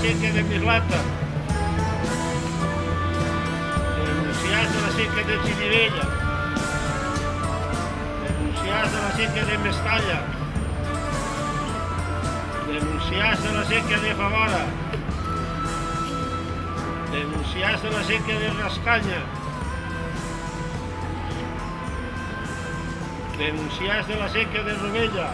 sequía de Mislata, denunciaste la sequía de Chirivella, denunciaste la sequía de Mestalla, denunciaste la sequía de Favara, denunciaste la sequía de Rascaña, denunciaste la sequía de Rovella,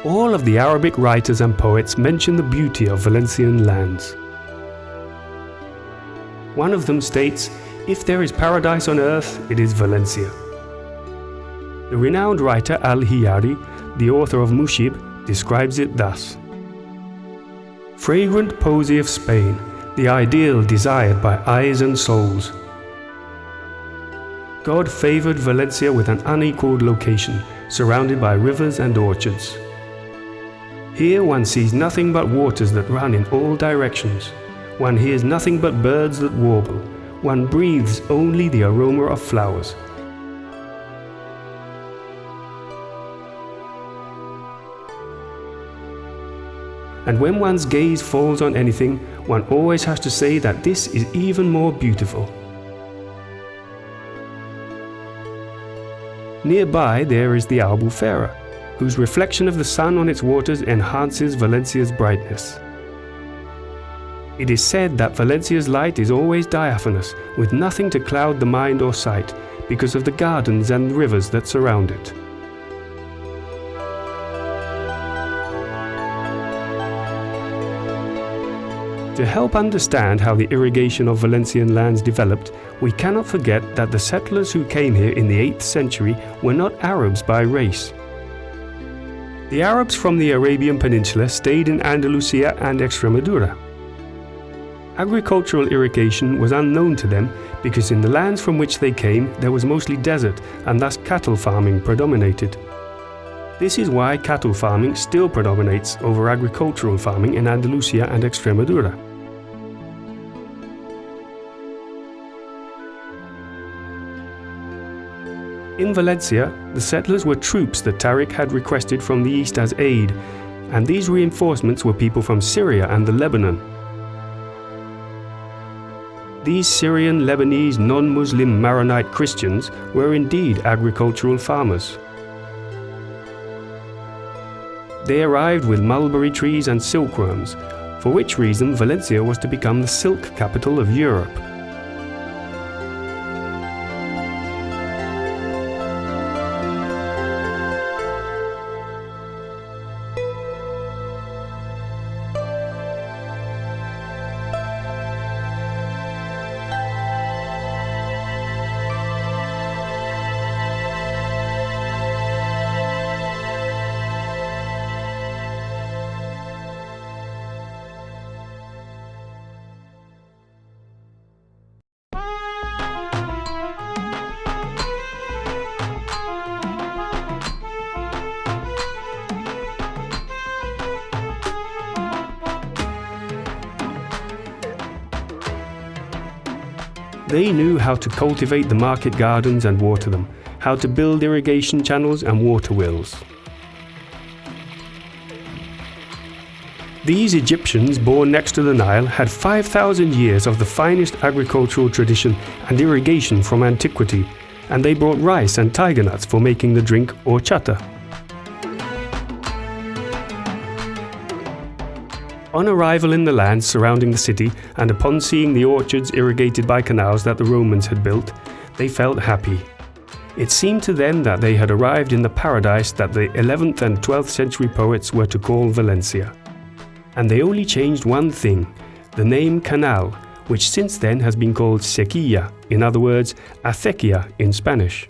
All of the Arabic writers and poets mention the beauty of Valencian lands. One of them states, "If there is paradise on earth, it is Valencia." The renowned writer Al-Hiyari, the author of Mushib, describes it thus: "Fragrant posy of Spain, the ideal desired by eyes and souls. God favored Valencia with an unequaled location, surrounded by rivers and orchards. Here one sees nothing but waters that run in all directions. One hears nothing but birds that warble. One breathes only the aroma of flowers. And when one's gaze falls on anything, one always has to say that this is even more beautiful." Nearby there is the Albufera, whose reflection of the sun on its waters enhances Valencia's brightness. It is said that Valencia's light is always diaphanous, with nothing to cloud the mind or sight, because of the gardens and rivers that surround it. To help understand how the irrigation of Valencian lands developed, we cannot forget that the settlers who came here in the 8th century were not Arabs by race. The Arabs from the Arabian Peninsula stayed in Andalusia and Extremadura. Agricultural irrigation was unknown to them because in the lands from which they came there was mostly desert and thus cattle farming predominated. This is why cattle farming still predominates over agricultural farming in Andalusia and Extremadura. In Valencia, the settlers were troops that Tariq had requested from the east as aid, and these reinforcements were people from Syria and the Lebanon. These Syrian, Lebanese, non-Muslim Maronite Christians were indeed agricultural farmers. They arrived with mulberry trees and silkworms, for which reason Valencia was to become the silk capital of Europe. They knew how to cultivate the market gardens and water them, how to build irrigation channels and water wheels. These Egyptians born next to the Nile had 5,000 years of the finest agricultural tradition and irrigation from antiquity, and they brought rice and tiger nuts for making the drink horchata. On arrival in the lands surrounding the city, and upon seeing the orchards irrigated by canals that the Romans had built, they felt happy. It seemed to them that they had arrived in the paradise that the 11th and 12th century poets were to call Valencia. And they only changed one thing, the name canal, which since then has been called sequía, in other words, acequia in Spanish.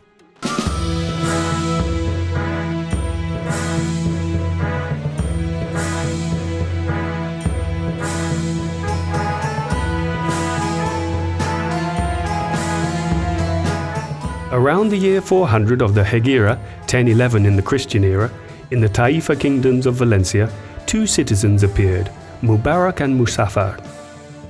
Around the year 400 of the Hegira, 1011 in the Christian era, in the Taifa kingdoms of Valencia, two citizens appeared, Mubarak and Muzaffar.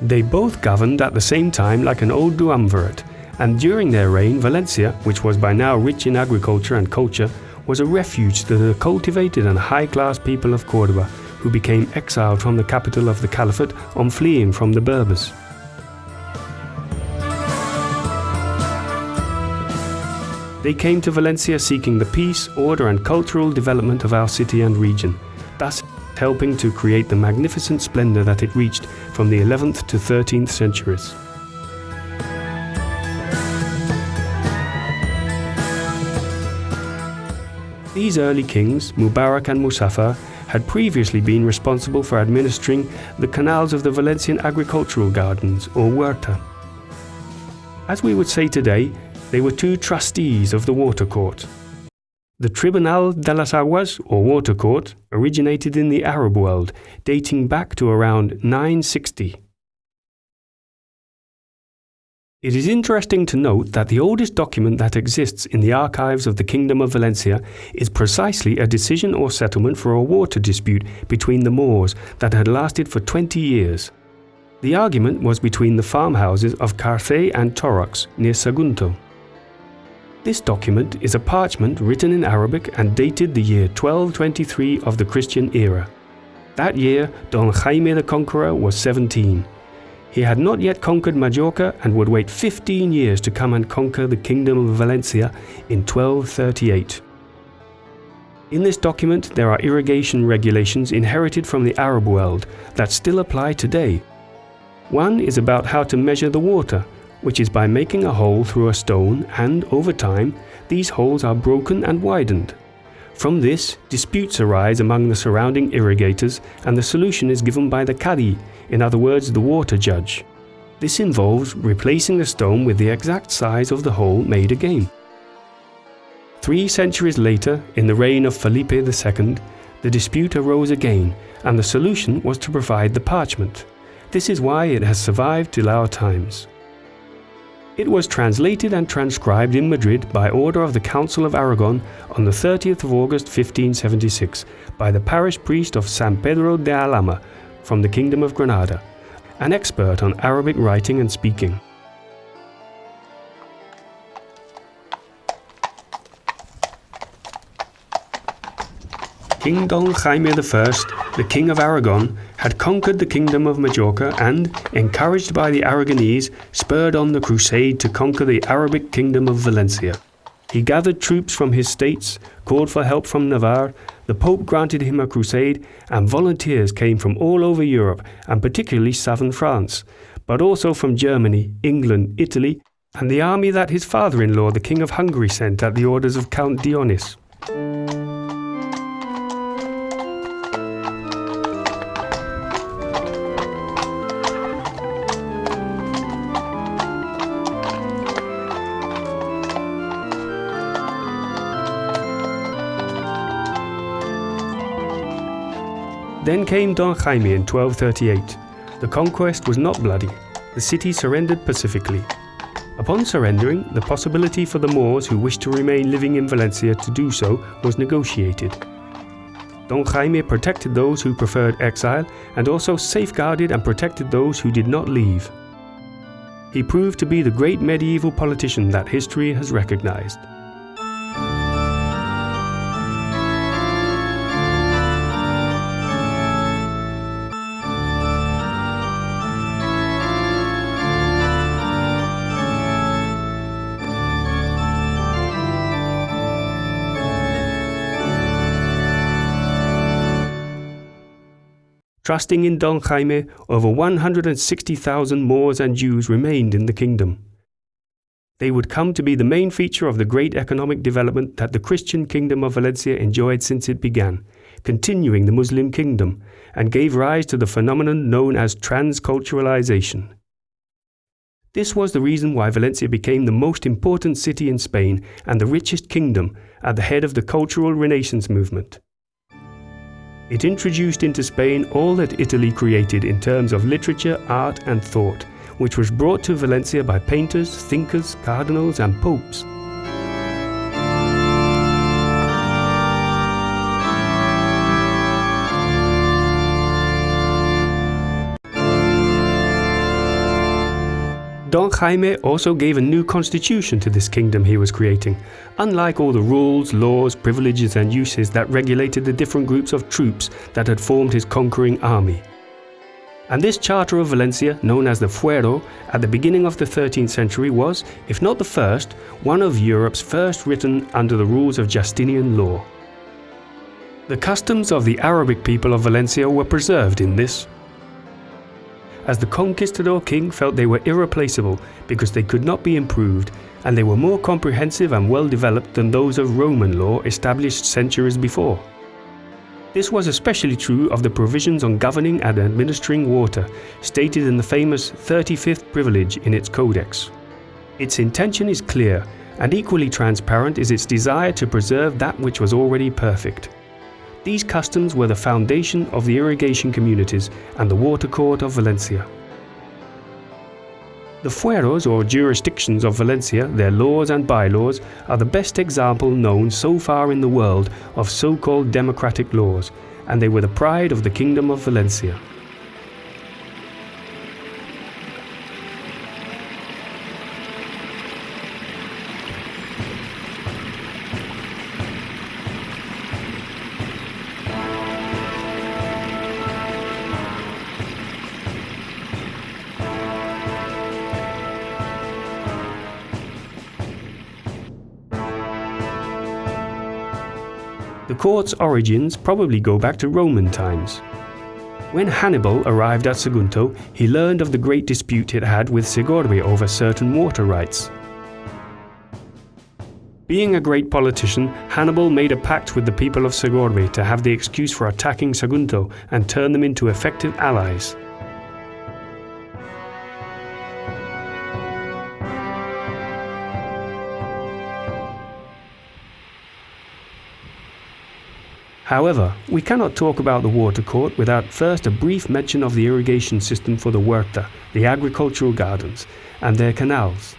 They both governed at the same time like an old duumvirate, and during their reign Valencia, which was by now rich in agriculture and culture, was a refuge to the cultivated and high-class people of Córdoba, who became exiled from the capital of the Caliphate on fleeing from the Berbers. They came to Valencia seeking the peace, order and cultural development of our city and region, thus helping to create the magnificent splendor that it reached from the 11th to 13th centuries. These early kings, Mubarak and Muzaffar, had previously been responsible for administering the canals of the Valencian agricultural gardens, or huerta. As we would say today, they were two trustees of the water court. The Tribunal de las Aguas, or water court, originated in the Arab world, dating back to around 960. It is interesting to note that the oldest document that exists in the archives of the Kingdom of Valencia is precisely a decision or settlement for a water dispute between the Moors that had lasted for 20 years. The argument was between the farmhouses of Carce and Torox near Sagunto. This document is a parchment written in Arabic and dated the year 1223 of the Christian era. That year, Don Jaime the Conqueror was 17. He had not yet conquered Majorca and would wait 15 years to come and conquer the Kingdom of Valencia in 1238. In this document, there are irrigation regulations inherited from the Arab world that still apply today. One is about how to measure the water, which is by making a hole through a stone, and over time, these holes are broken and widened. From this, disputes arise among the surrounding irrigators, and the solution is given by the Qadi, in other words, the water judge. This involves replacing the stone with the exact size of the hole made again. 3 centuries later, in the reign of Felipe II, the dispute arose again, and the solution was to provide the parchment. This is why it has survived till our times. It was translated and transcribed in Madrid by order of the Council of Aragon on the 30th of August 1576 by the parish priest of San Pedro de Alhama from the Kingdom of Granada, an expert on Arabic writing and speaking. King Don Jaime I, the King of Aragon, had conquered the Kingdom of Majorca and, encouraged by the Aragonese, spurred on the crusade to conquer the Arabic Kingdom of Valencia. He gathered troops from his states, called for help from Navarre, the Pope granted him a crusade, and volunteers came from all over Europe, and particularly southern France, but also from Germany, England, Italy, and the army that his father-in-law, the King of Hungary, sent at the orders of Count Dionis. Then came Don Jaime in 1238. The conquest was not bloody. The city surrendered pacifically. Upon surrendering, the possibility for the Moors who wished to remain living in Valencia to do so was negotiated. Don Jaime protected those who preferred exile and also safeguarded and protected those who did not leave. He proved to be the great medieval politician that history has recognized. Trusting in Don Jaime, over 160,000 Moors and Jews remained in the kingdom. They would come to be the main feature of the great economic development that the Christian Kingdom of Valencia enjoyed since it began, continuing the Muslim kingdom, and gave rise to the phenomenon known as transculturalization. This was the reason why Valencia became the most important city in Spain and the richest kingdom at the head of the cultural Renaissance movement. It introduced into Spain all that Italy created in terms of literature, art and thought, which was brought to Valencia by painters, thinkers, cardinals and popes. Don Jaime also gave a new constitution to this kingdom he was creating, unlike all the rules, laws, privileges and uses that regulated the different groups of troops that had formed his conquering army. And this Charter of Valencia, known as the Fuero, at the beginning of the 13th century was, if not the first, one of Europe's first written under the rules of Justinian law. The customs of the Arabic people of Valencia were preserved in this, as the conquistador king felt they were irreplaceable because they could not be improved, and they were more comprehensive and well developed than those of Roman law established centuries before. This was especially true of the provisions on governing and administering water, stated in the famous 35th privilege in its codex. Its intention is clear, and equally transparent is its desire to preserve that which was already perfect. These customs were the foundation of the irrigation communities and the water court of Valencia. The fueros or jurisdictions of Valencia, their laws and bylaws, are the best example known so far in the world of so-called democratic laws, and they were the pride of the Kingdom of Valencia. The court's origins probably go back to Roman times. When Hannibal arrived at Sagunto, he learned of the great dispute it had with Segorbe over certain water rights. Being a great politician, Hannibal made a pact with the people of Segorbe to have the excuse for attacking Sagunto and turn them into effective allies. However, we cannot talk about the water court without first a brief mention of the irrigation system for the huerta, the agricultural gardens, and their canals.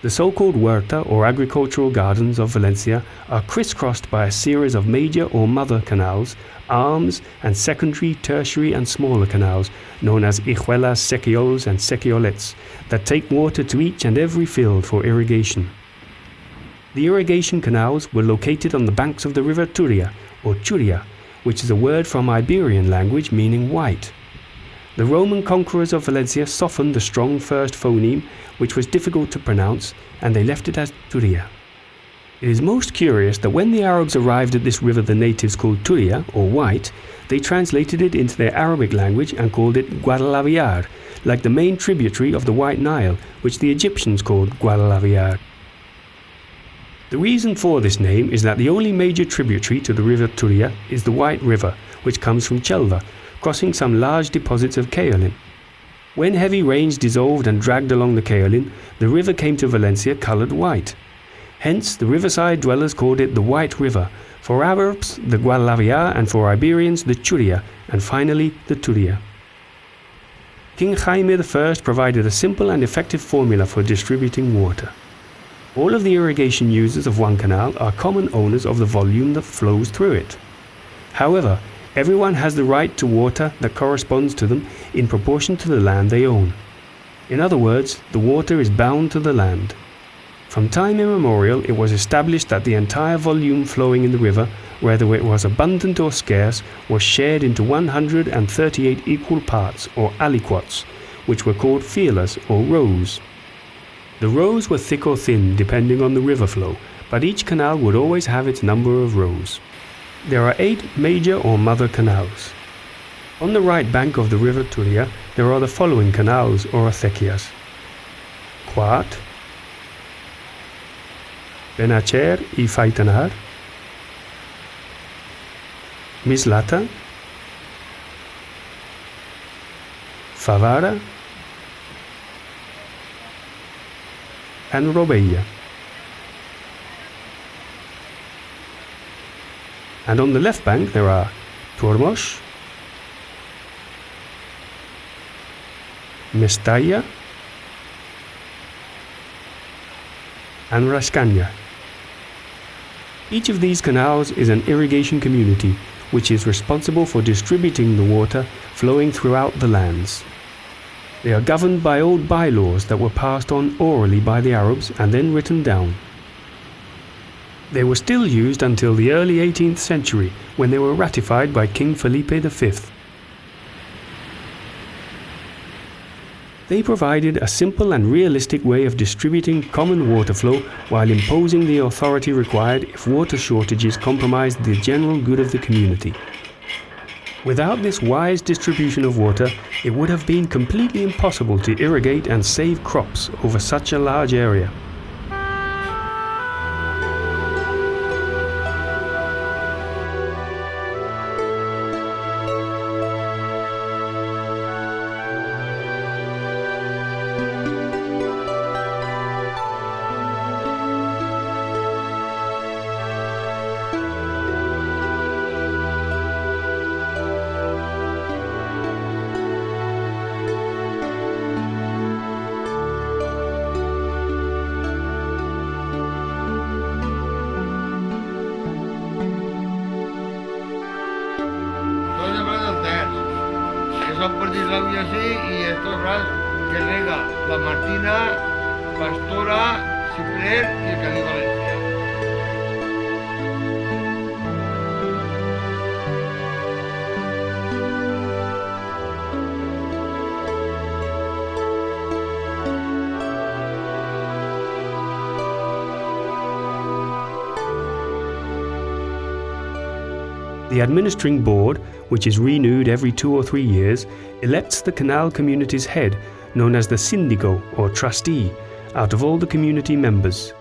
The so-called huerta or agricultural gardens of Valencia are crisscrossed by a series of major or mother canals, arms, and secondary, tertiary and smaller canals known as hijuelas, sequiols and sequiolets that take water to each and every field for irrigation. The irrigation canals were located on the banks of the river Turia, or Churia, which is a word from Iberian language meaning white. The Roman conquerors of Valencia softened the strong first phoneme, which was difficult to pronounce, and they left it as Turia. It is most curious that when the Arabs arrived at this river the natives called Turia, or white, they translated it into their Arabic language and called it Guadalaviar, like the main tributary of the White Nile, which the Egyptians called Guadalaviar. The reason for this name is that the only major tributary to the river Turia is the White River, which comes from Chelva, crossing some large deposits of kaolin. When heavy rains dissolved and dragged along the kaolin, the river came to Valencia coloured white. Hence, the riverside dwellers called it the White River, for Arabs the Guadalaviar and for Iberians the Churia, and finally the Turia. King Jaime I provided a simple and effective formula for distributing water. All of the irrigation users of one canal are common owners of the volume that flows through it. However, everyone has the right to water that corresponds to them in proportion to the land they own. In other words, the water is bound to the land. From time immemorial, it was established that the entire volume flowing in the river, whether it was abundant or scarce, was shared into 138 equal parts, or aliquots, which were called filas or rows. The rows were thick or thin depending on the river flow, but each canal would always have its number of rows. There are 8 major or mother canals. On the right bank of the river Turia, there are the following canals or acequias: Quart, Benacher y Faitanar, Mislata, Favara, and Robeia. And on the left bank there are Tormos, Mestalla, and Rascania. Each of these canals is an irrigation community which is responsible for distributing the water flowing throughout the lands. They are governed by old bylaws that were passed on orally by the Arabs and then written down. They were still used until the early 18th century, when they were ratified by King Felipe V. They provided a simple and realistic way of distributing common water flow while imposing the authority required if water shortages compromised the general good of the community. Without this wise distribution of water, it would have been completely impossible to irrigate and save crops over such a large area. Son por Dislavia así y estos ras que rega la Martina, Pastora, Ciprer y el Cali Valencia. The administering board, which is renewed every 2 or 3 years, elects the canal community's head, known as the syndico or trustee, out of all the community members.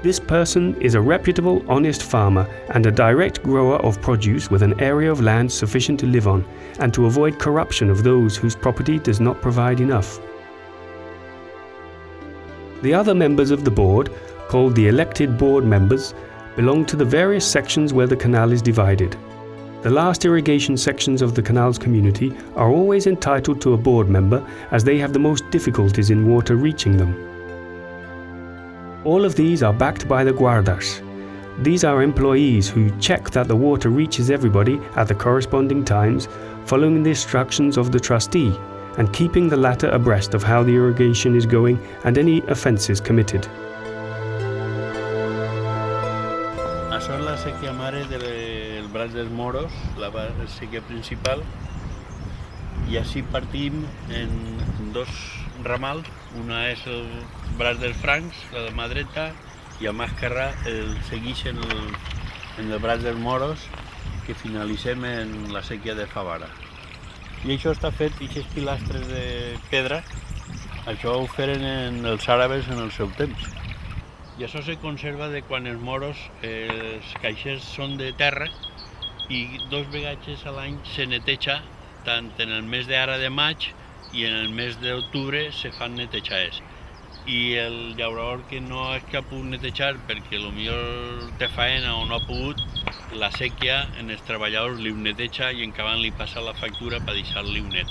This person is a reputable, honest farmer and a direct grower of produce with an area of land sufficient to live on and to avoid corruption of those whose property does not provide enough. The other members of the board, called the elected board members, belong to the various sections where the canal is divided. The last irrigation sections of the canal's community are always entitled to a board member as they have the most difficulties in water reaching them. All of these are backed by the guardas. These are employees who check that the water reaches everybody at the corresponding times, following the instructions of the trustee and keeping the latter abreast of how the irrigation is going and any offences committed. Això és la sèquia mare del Braç dels Moros, la sèquia principal, i així partim en dos ramals. Una és el Braç dels Francs, la de mà dreta, i a mà esquerra segueix en el Braç dels Moros, que finalitzem en la sèquia de Favara. I això està fet, aquests pilastres de pedra, això ho feren els àrabs en el seu temps. I això se conserva de quan els moros, els caixers són de terra i 2 vegades a l'any se neteja, tant en el mes d'ara de maig i en el mes d'octubre se fan netejades. I el llaurador que no ha pogut netejar perquè potser té faena o no ha pogut, la sèquia en els treballadors li ho neteja i en acabant li passa la factura per deixar-li un net.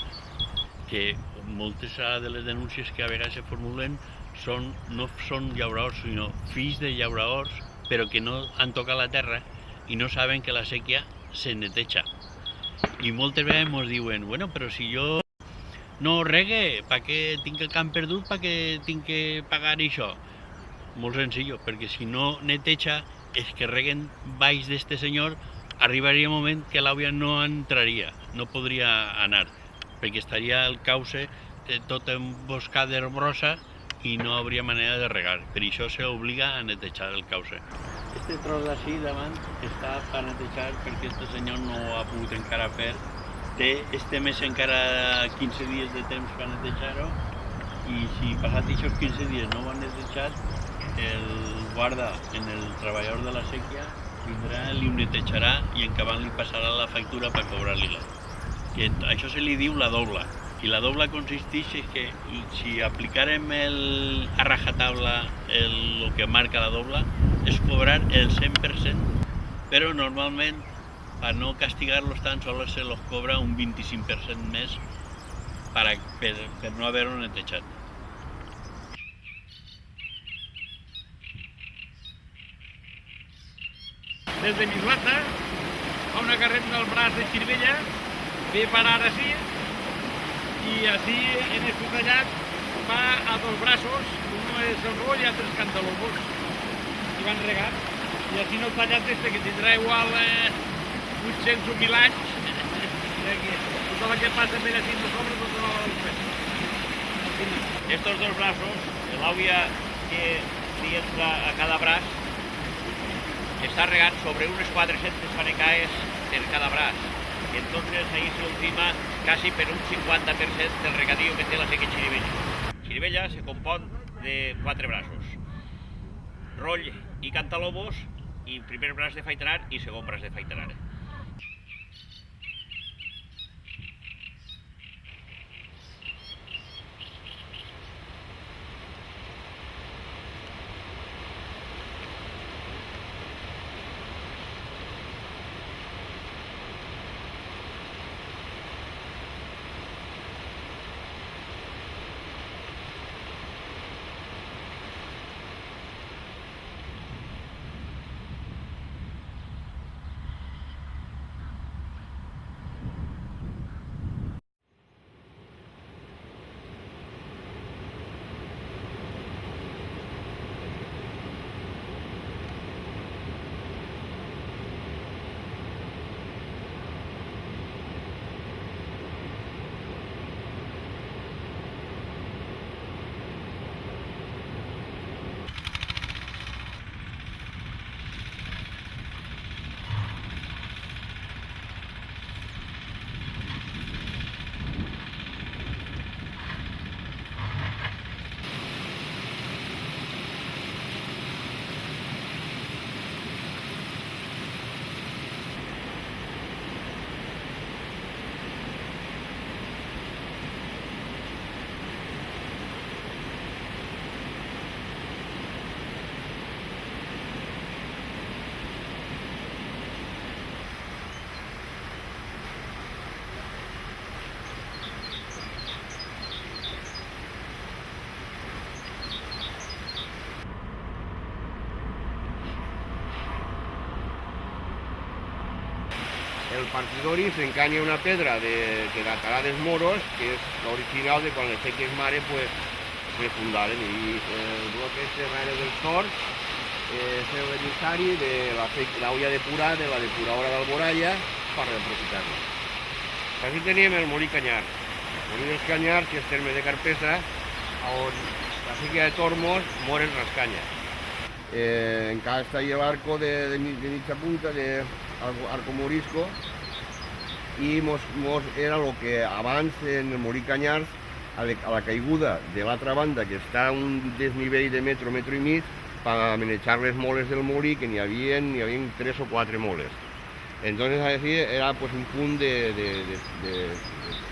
Que moltes de les denúncies que a vegades se formulen no són llauradors, sinó fills de llauradors, però que no han tocat la terra i no saben que la sèquia se neteja. I moltes vegades ens diuen, bueno, però si jo no regue, per què tinc el camp perdut, per què tinc que pagar això? Molt senzill, perquè si no neteja, és que reguen baix d'este senyor, arribaria un moment que l'àvia no entraria, no podria anar, perquè estaria el cauce tot emboscat d'herbrosa i no hauria manera de regar. Per això s'obliga a netejar el cauce. Este tros d'ací davant està per netejar perquè este senyor no ho ha pogut encara fer. Té este mes encara 15 dies de temps per netejar-ho i si passat aquests 15 dies no ho han netejat, el guarda en el treballador de la sèquia vindrà, li ho netejarà i en acabant li passarà la factura per cobrar-li-la. que això se li diu la dobla. I la dobla consisteix en que si aplicàrem a rajatabla el que marca la dobla, és cobrar el 100%, però normalment, per no castigar-los tant, solo se los cobra un 25% més per no haver-ho netejat. Des de Mislata, a una carrera del braç de Xirivella, ve parar així, i així en este tallat va a dos braços, uno és el roll i altres cantalobos, i van regar. I així no el tallat este, que tindrà igual 800 o 1000 anys, tot el que passa per així no sobre tot el pes. Estos dos brazos, el agua que li entra a cada braç, está regado sobre unos 400 fanecaes en cada braç. Entonces ahí se ultima casi per un 50% del regadío que té la seca Xirivella. Xirivella se compon de 4 braços: roll i cantalobos, i primer braç de faitanar i segon braç de faitanar. El partidori s'encanya una pedra que datarà dels moros, que és l'original de quan les seques mare se fundaren. I el bloc este darrere dels torts és l'emissari de l'olla depurada, de la depuradora d'Alboralla, per reaprofitar-la. Així teníem el molí Canyar. El molí dels Canyars, que és terme de Carpesa, on la sequia de Tormos moren les canyes. Encara està ahí l'arco de mitja punta, arco morisco, i era el que abans en el molí Canyars, a la caiguda de l'altra banda, que està a un desnivell de metro i mig, per manejar les moles del molí, que n'hi havia 3 o 4 moles. Entonces así era pues un punt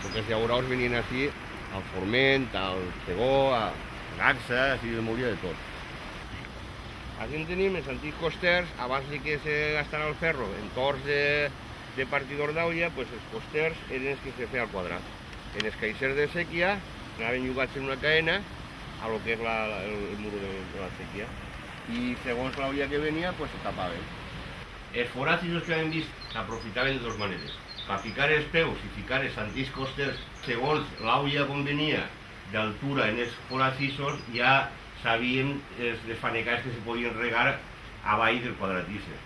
porque els llauraus venien així al Forment, al Segó, a Garça, així el molí de tot. Aquí en tenim els antics costers, abans que se gastara el ferro en torns de partidor d'olla, pues els costers eren els que se feia al quadrat. En els caixers de sèquia anaven llogats en una cadena a lo que és el mur de la sèquia, i segons l'olla que venia, pues se tapaven. Els foracis que hem vist s'aprofitaven de dues maneres: per ficar els peus i ficar els antics costers segons l'olla com venia d'altura en els foracis, ja sabien les fanecades que se podien regar avall del quadratice.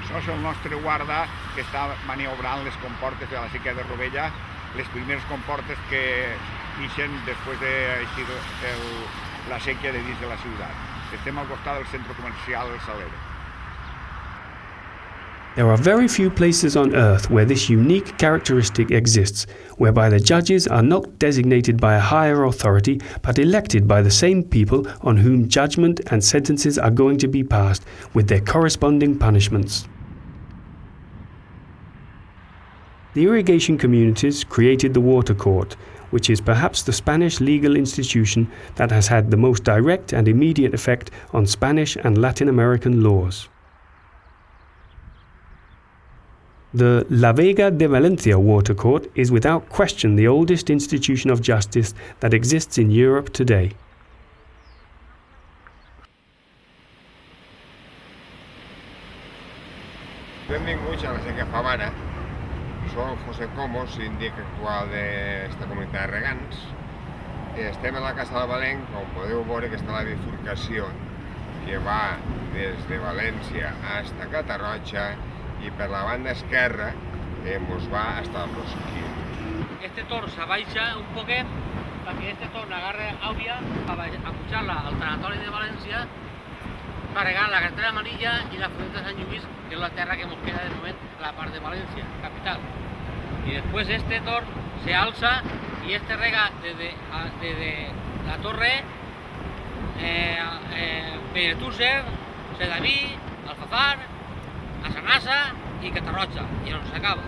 Això és el nostre guardar que està maniobrant les comportes de la sèquia de Rovella, les primeres comportes que ixen després d'eixir la sèquia de dins de la ciutat. Estem al costat del centre comercial El Salero. There are very few places on earth where this unique characteristic exists, whereby the judges are not designated by a higher authority, but elected by the same people on whom judgment and sentences are going to be passed, with their corresponding punishments. The irrigation communities created the water court, which is perhaps the Spanish legal institution that has had the most direct and immediate effect on Spanish and Latin American laws. The La Vega de Valencia Water Court is without question the oldest institution of justice that exists in Europe today. Benvinguts a la sèquia Favara. Soc José Como, síndic actual d'esta comunitat de regants. Estem a la Casa de Valent, com podeu veure que està la bifurcació que va des de València fins a Catarroja i per la banda esquerra ens va hasta Brosquí. Este torn s'abaixa un poquet perquè este torn agarra àuria a pujar-la al tanatori de València per regar la carretera amarilla i la frontera de Sant Lluís, que és la terra que ens queda de moment a la part de València, capital. Y después este torn se alza y este rega desde la torre, Benetúser, Sedaví, Alfafar, a Sanassa i Catarroja, i on s'acaba.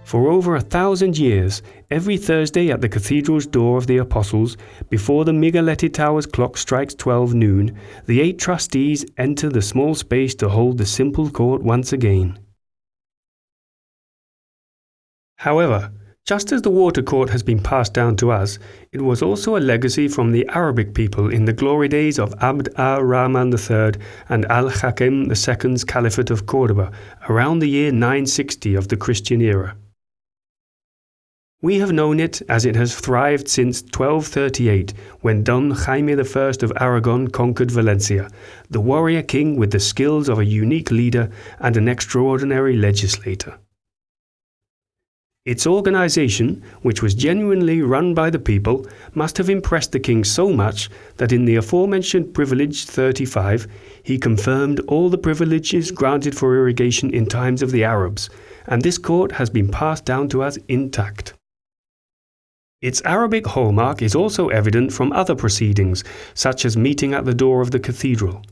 For over 1,000 years, every Thursday at the cathedral's door of the Apostles, before the Migueletti Tower's clock strikes 12 noon, the 8 trustees enter the small space to hold the simple court once again. However, just as the water court has been passed down to us, it was also a legacy from the Arabic people in the glory days of Abd ar-Rahman III and Al-Hakim II's Caliphate of Cordoba, around the year 960 of the Christian era. We have known it as it has thrived since 1238, when Don Jaime I of Aragon conquered Valencia, the warrior king with the skills of a unique leader and an extraordinary legislator. Its organization, which was genuinely run by the people, must have impressed the king so much that in the aforementioned Privilege 35, he confirmed all the privileges granted for irrigation in times of the Arabs, and this court has been passed down to us intact. Its Arabic hallmark is also evident from other proceedings, such as meeting at the door of the cathedral.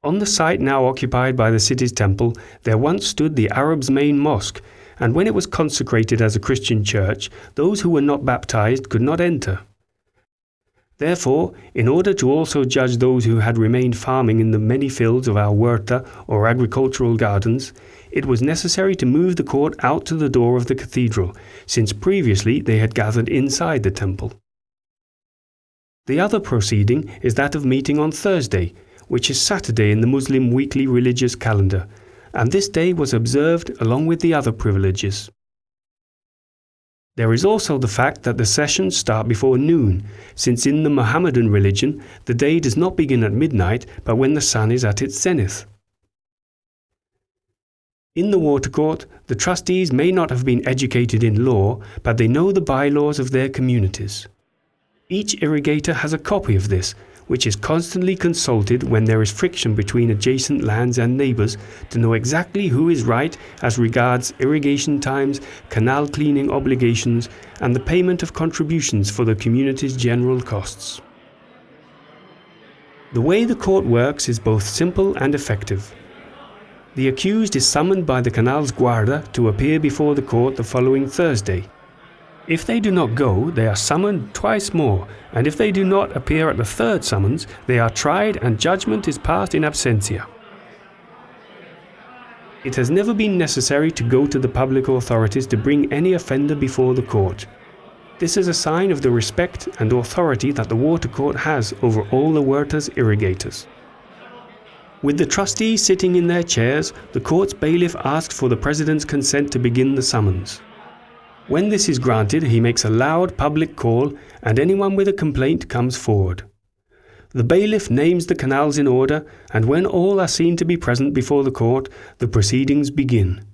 On the site now occupied by the city's temple, there once stood the Arabs' main mosque, and when it was consecrated as a Christian church, those who were not baptized could not enter. Therefore, in order to also judge those who had remained farming in the many fields of our huerta or agricultural gardens, it was necessary to move the court out to the door of the cathedral, since previously they had gathered inside the temple. The other proceeding is that of meeting on Thursday, which is Saturday in the Muslim weekly religious calendar, and this day was observed along with the other privileges. There is also the fact that the sessions start before noon, since in the Mohammedan religion the day does not begin at midnight but when the sun is at its zenith. In the water court, the trustees may not have been educated in law, but they know the bylaws of their communities. Each irrigator has a copy of this, which is constantly consulted when there is friction between adjacent lands and neighbours to know exactly who is right as regards irrigation times, canal cleaning obligations, and the payment of contributions for the community's general costs. The way the court works is both simple and effective. The accused is summoned by the canal's guarda to appear before the court the following Thursday. If they do not go, they are summoned twice more, and if they do not appear at the third summons, they are tried and judgment is passed in absentia. It has never been necessary to go to the public authorities to bring any offender before the court. This is a sign of the respect and authority that the water court has over all the Huerta's irrigators. With the trustees sitting in their chairs, the court's bailiff asks for the president's consent to begin the summons. When this is granted, he makes a loud public call and anyone with a complaint comes forward. The bailiff names the canals in order, and when all are seen to be present before the court, the proceedings begin.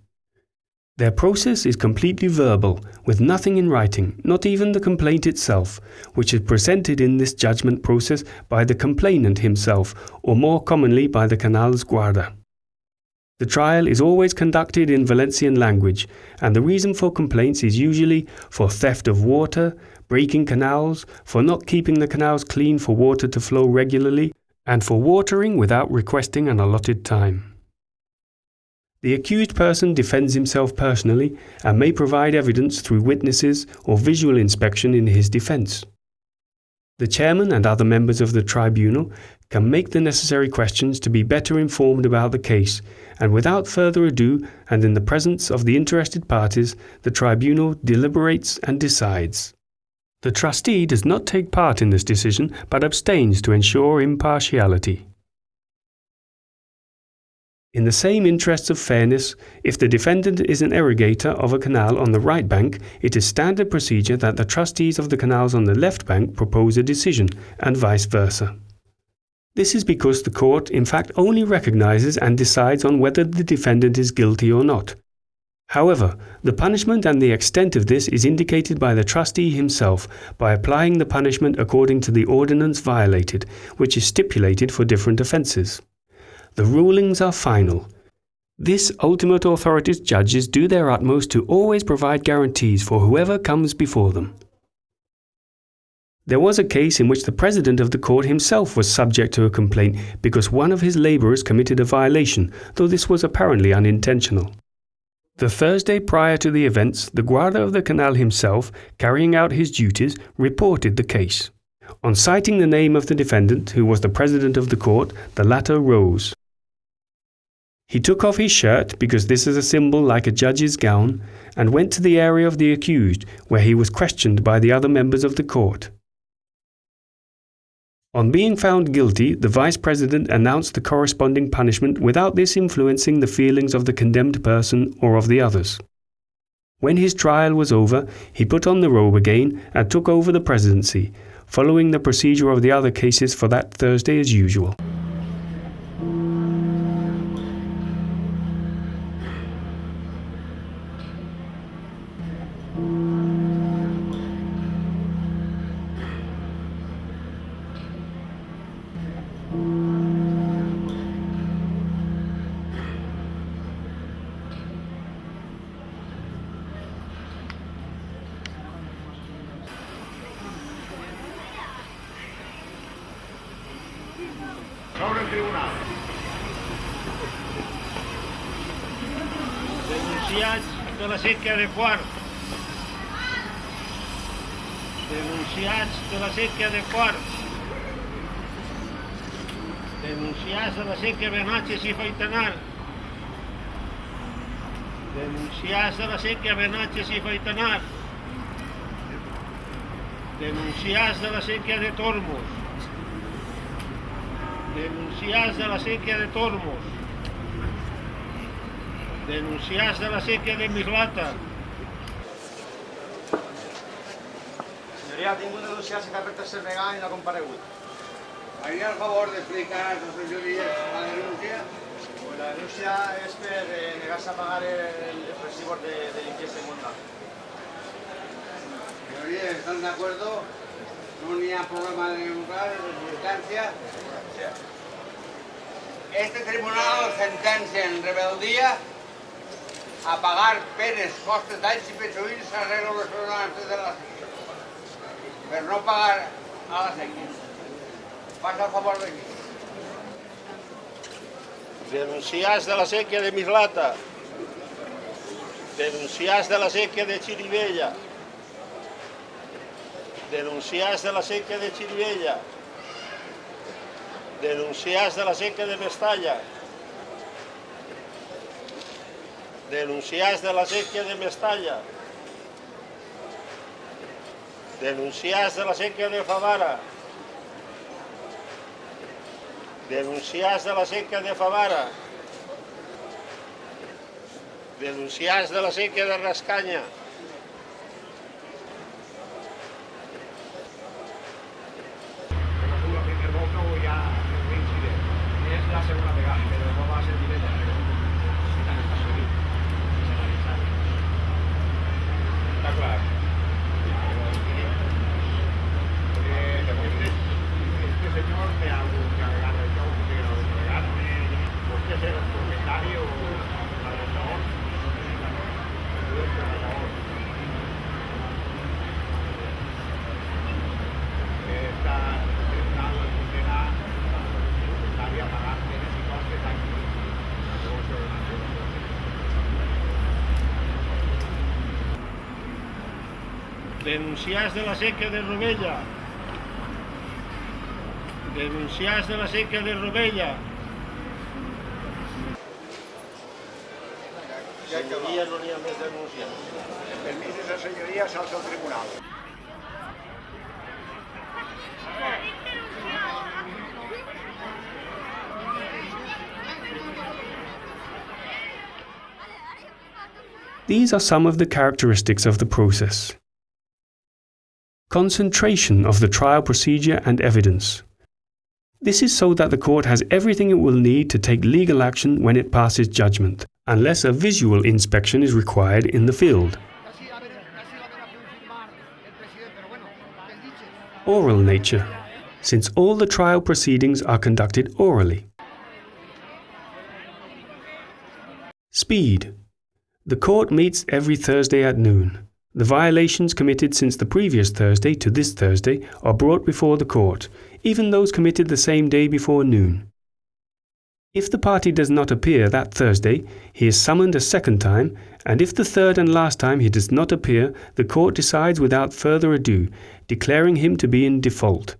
Their process is completely verbal, with nothing in writing, not even the complaint itself, which is presented in this judgment process by the complainant himself, or more commonly by the canal's guarda. The trial is always conducted in Valencian language, and the reason for complaints is usually for theft of water, breaking canals, for not keeping the canals clean for water to flow regularly, and for watering without requesting an allotted time. The accused person defends himself personally and may provide evidence through witnesses or visual inspection in his defense. The chairman and other members of the tribunal can make the necessary questions to be better informed about the case, and without further ado, and in the presence of the interested parties, the tribunal deliberates and decides. The trustee does not take part in this decision, but abstains to ensure impartiality. In the same interests of fairness, if the defendant is an irrigator of a canal on the right bank, it is standard procedure that the trustees of the canals on the left bank propose a decision, and vice versa. This is because the court in fact only recognizes and decides on whether the defendant is guilty or not. However, the punishment and the extent of this is indicated by the trustee himself by applying the punishment according to the ordinance violated, which is stipulated for different offences. The rulings are final. This ultimate authority's judges do their utmost to always provide guarantees for whoever comes before them. There was a case in which the president of the court himself was subject to a complaint because one of his labourers committed a violation, though this was apparently unintentional. The Thursday prior to the events, the guarda of the canal himself, carrying out his duties, reported the case. On citing the name of the defendant, who was the president of the court, the latter rose. He took off his shirt, because this is a symbol like a judge's gown, and went to the area of the accused, where he was questioned by the other members of the court. On being found guilty, the vice president announced the corresponding punishment without this influencing the feelings of the condemned person or of the others. When his trial was over, he put on the robe again and took over the presidency, following the procedure of the other cases for that Thursday as usual. Sobre el tribunal. Denunciats de la séquia de Quart. Denunciats de la séquia de Quart. Denunciats de la séquia Benatges i Faitanar. Denunciats de la séquia Benatges i Faitanar. Denunciats de la séquia de Tormos. Denunciats de la séquia de Tormos. Denunciats de la séquia de Mislata. Senyoria, ha tingut denunciat per tercer vegada i no ha comparegut. Haría el favor de explicar, no sé si la denuncia. Pues la denuncia es per negarse a pagar els recibos de limpieza inmunda. Señoría, ¿están de acuerdo? No n'hi ha problema de existència. Este tribunal sentencia en rebeldia a pagar penes, costes, danys i perjuís arreu los ordenances de la sequía. Per no pagar a la sequía. Pasa a favor de qui? Denunciats de la sèquia de Mislata, denunciats de la sèquia de Xirivella, denunciats de la sèquia de Xirivella, denunciats de la sèquia de Mestalla, denunciats de la sèquia de Mestalla, denunciats de la sèquia de Favara, denunciats de la sèquia de Favara, denunciats de la sèquia de Rascanya, La primera volta o ja és l'incident. És la segona vegada, però no va ser directe, perquè si tant està seguit, és analitzat. Està clar. Porque después este señor te ha agarrado el show, que lo regaron, usted es el propietario o el arrendador. Está tribunal condena a pagar penes y costes aquí. denunciats de la sèquia de Rovella, denunciats de la sèquia de Rovella. Senyoria, no n'hi ha més denunciats. Permís de la senyoria, s'alça al tribunal. These are some of the characteristics of the process. Concentration of the trial procedure and evidence. This is so that the court has everything it will need to take legal action when it passes judgment, unless a visual inspection is required in the field. Oral nature, since all the trial proceedings are conducted orally. Speed. The court meets every Thursday at noon. The violations committed since the previous Thursday to this Thursday are brought before the court, even those committed the same day before noon. If the party does not appear that Thursday, he is summoned a second time, and if the third and last time he does not appear, the court decides without further ado, declaring him to be in default.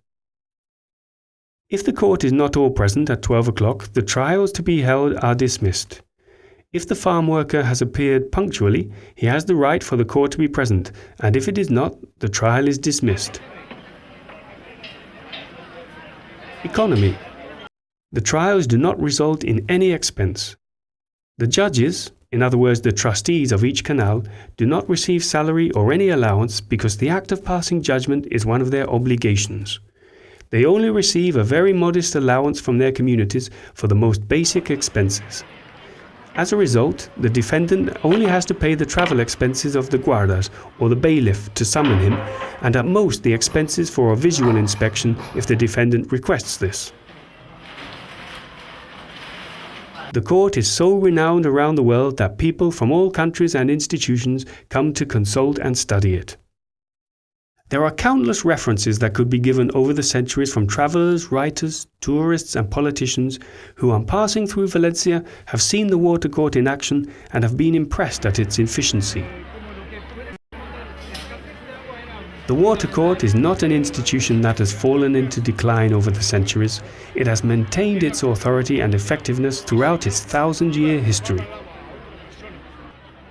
If the court is not all present at 12 o'clock, the trials to be held are dismissed. If the farm worker has appeared punctually, he has the right for the court to be present, and if it is not, the trial is dismissed. Economy. The trials do not result in any expense. The judges, in other words the trustees of each canal, do not receive salary or any allowance because the act of passing judgment is one of their obligations. They only receive a very modest allowance from their communities for the most basic expenses. As a result, the defendant only has to pay the travel expenses of the guardas or the bailiff to summon him, and at most the expenses for a visual inspection if the defendant requests this. The court is so renowned around the world that people from all countries and institutions come to consult and study it. There are countless references that could be given over the centuries from travelers, writers, tourists and politicians who on passing through Valencia have seen the water court in action and have been impressed at its efficiency. The water court is not an institution that has fallen into decline over the centuries. It has maintained its authority and effectiveness throughout its 1,000-year history.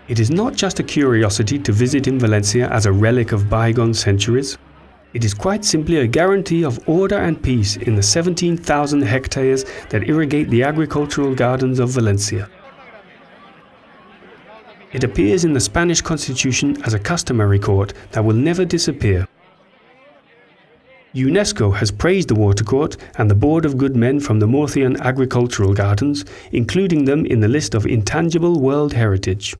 It is not just a curiosity to visit in Valencia as a relic of bygone centuries. It is quite simply a guarantee of order and peace in the 17,000 hectares that irrigate the agricultural gardens of Valencia. It appears in the Spanish Constitution as a customary court that will never disappear. UNESCO has praised the water court and the Board of Good Men from the Murcian agricultural gardens, including them in the list of intangible world heritage.